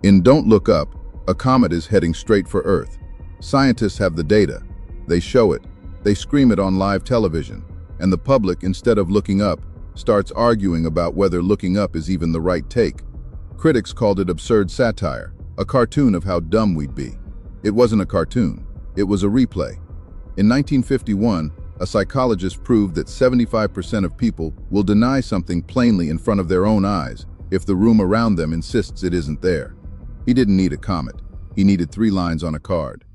In Don't Look Up, a comet is heading straight for Earth. Scientists have the data. They show it. They scream it on live television. And the public, instead of looking up, starts arguing about whether looking up is even the right take. Critics called it absurd satire, a cartoon of how dumb we'd be. It wasn't a cartoon. It was a replay. In 1951, a psychologist proved that 75% of people will deny something plainly in front of their own eyes if the room around them insists it isn't there. He didn't need a comet. He needed 3 lines on a card.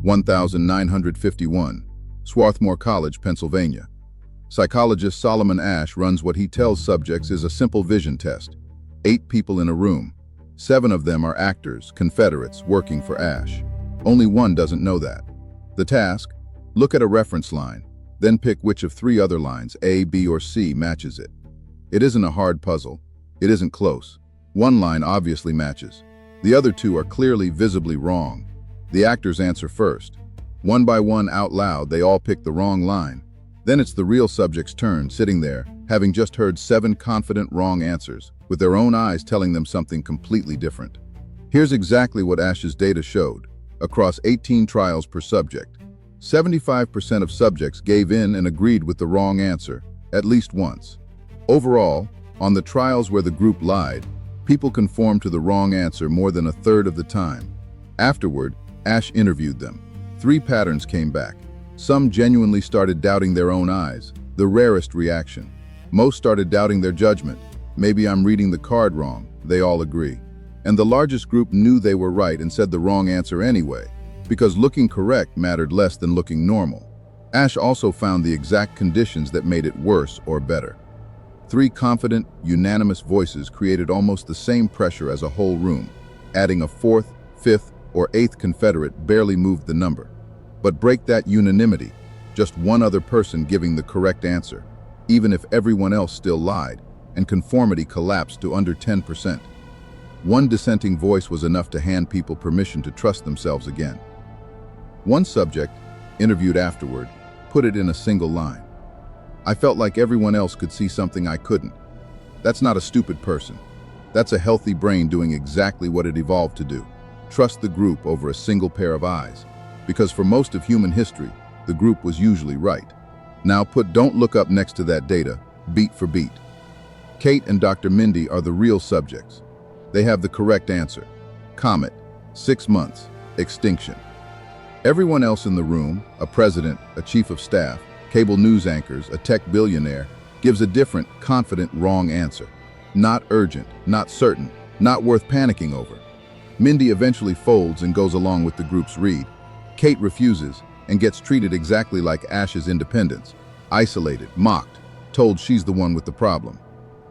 1951, Swarthmore College, Pennsylvania. Psychologist Solomon Asch runs what he tells subjects is a simple vision test. 8 people in a room. 7 of them are actors, Confederates, working for Asch. Only 1 doesn't know that. The task? Look at a reference line, then pick which of 3 other lines, A, B, or C, matches it. It isn't a hard puzzle. It isn't close. 1 line obviously matches. The other 2 are clearly, visibly wrong. The actors answer first. One by one, out loud, they all pick the wrong line. Then it's the real subject's turn, sitting there, having just heard 7 confident wrong answers, with their own eyes telling them something completely different. Here's exactly what Asch's data showed. Across 18 trials per subject, 75% of subjects gave in and agreed with the wrong answer, at least once. Overall, on the trials where the group lied, people conformed to the wrong answer more than 1/3 of the time. Afterward, Asch interviewed them. 3 patterns came back. Some genuinely started doubting their own eyes, the rarest reaction. Most started doubting their judgment. Maybe I'm reading the card wrong, they all agree. And the largest group knew they were right and said the wrong answer anyway, because looking correct mattered less than looking normal. Asch also found the exact conditions that made it worse or better. 3 confident, unanimous voices created almost the same pressure as a whole room. Adding a 4th, 5th, or 8th Confederate barely moved the number. But break that unanimity, just one other person giving the correct answer, even if everyone else still lied, and conformity collapsed to under 10%. One dissenting voice was enough to hand people permission to trust themselves again. One subject, interviewed afterward, put it in a single line. I felt like everyone else could see something I couldn't. That's not a stupid person. That's a healthy brain doing exactly what it evolved to do. Trust the group over a single pair of eyes. Because for most of human history, the group was usually right. Now put Don't Look Up next to that data, beat for beat. Kate and Dr. Mindy are the real subjects. They have the correct answer. Comet, 6 months, extinction. Everyone else in the room, a president, a chief of staff, cable news anchors, a tech billionaire, gives a different, confident, wrong answer. Not urgent, not certain, not worth panicking over. Mindy eventually folds and goes along with the group's read. Kate refuses and gets treated exactly like Asch's independence, isolated, mocked, told she's the one with the problem.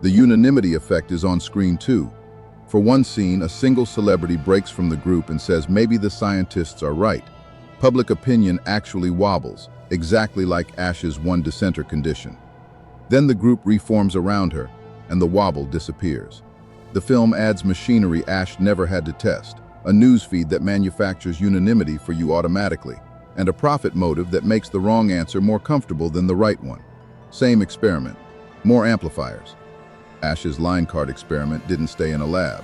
The unanimity effect is on screen too. For one scene, a single celebrity breaks from the group and says maybe the scientists are right. Public opinion actually wobbles, exactly like Asch's one dissenter condition. Then the group reforms around her, and the wobble disappears. The film adds machinery Asch never had to test, a newsfeed that manufactures unanimity for you automatically, and a profit motive that makes the wrong answer more comfortable than the right one. Same experiment, more amplifiers. Asch's line card experiment didn't stay in a lab.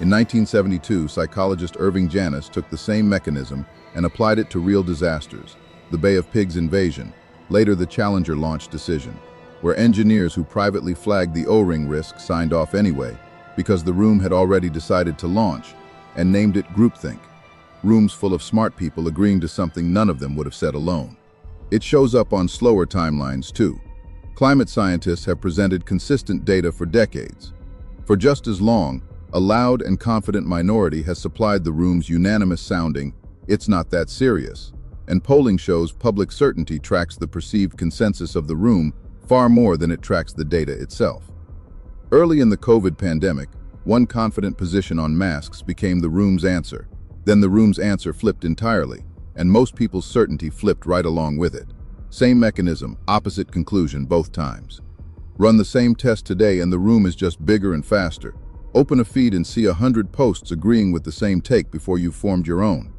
In 1972, psychologist Irving Janis took the same mechanism and applied it to real disasters, the Bay of Pigs invasion, later the Challenger launch decision, where engineers who privately flagged the O-ring risk signed off anyway because the room had already decided to launch, and named it Groupthink, rooms full of smart people agreeing to something none of them would have said alone. It shows up on slower timelines too. Climate scientists have presented consistent data for decades. For just as long, a loud and confident minority has supplied the room's unanimous sounding, "It's not that serious," and polling shows public certainty tracks the perceived consensus of the room far more than it tracks the data itself. Early in the COVID pandemic, one confident position on masks became the room's answer. Then the room's answer flipped entirely, and most people's certainty flipped right along with it. Same mechanism, opposite conclusion both times. Run the same test today and the room is just bigger and faster. Open a feed and see 100 posts agreeing with the same take before you've formed your own.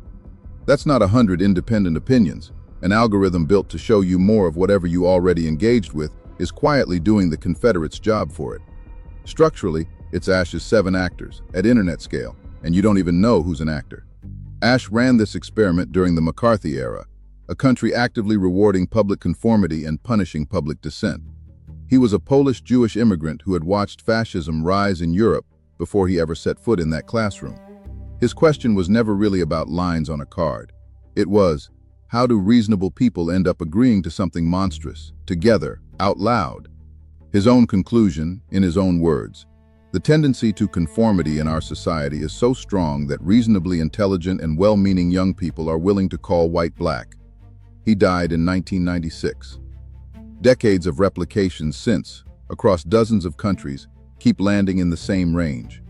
That's not 100 independent opinions. An algorithm built to show you more of whatever you already engaged with is quietly doing the Confederates' job for it. Structurally, it's Asch's 7 actors, at internet scale, and you don't even know who's an actor. Asch ran this experiment during the McCarthy era, a country actively rewarding public conformity and punishing public dissent. He was a Polish Jewish immigrant who had watched fascism rise in Europe before he ever set foot in that classroom. His question was never really about lines on a card. It was, how do reasonable people end up agreeing to something monstrous, together, out loud? His own conclusion, in his own words, the tendency to conformity in our society is so strong that reasonably intelligent and well-meaning young people are willing to call white black. He died in 1996. Decades of replications since, across dozens of countries, keep landing in the same range.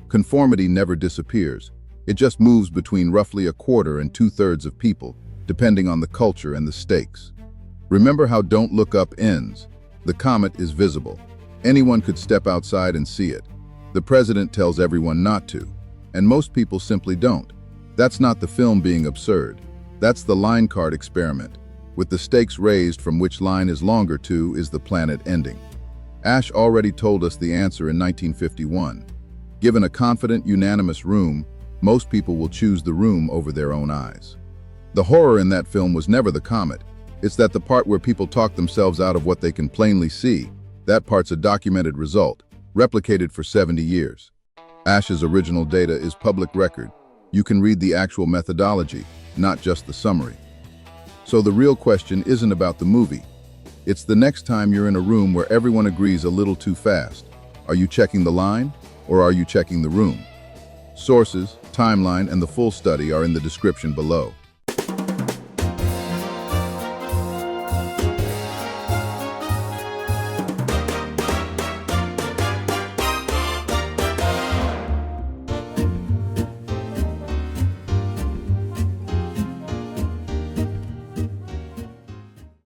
Conformity never disappears. It just moves between roughly a quarter and two-thirds of people, depending on the culture and the stakes. Remember how Don't Look Up ends. The comet is visible. Anyone could step outside and see it. The president tells everyone not to, and most people simply don't. That's not the film being absurd. That's the line card experiment, with the stakes raised from which line is longer to is the planet ending. Asch already told us the answer in 1951. Given a confident, unanimous room, most people will choose the room over their own eyes. The horror in that film was never the comet. It's that the part where people talk themselves out of what they can plainly see. That part's a documented result, replicated for 70 years. Asch's original data is public record. You can read the actual methodology, not just the summary. So the real question isn't about the movie. It's the next time you're in a room where everyone agrees a little too fast. Are you checking the line, or are you checking the room? Sources, timeline, and the full study are in the description below.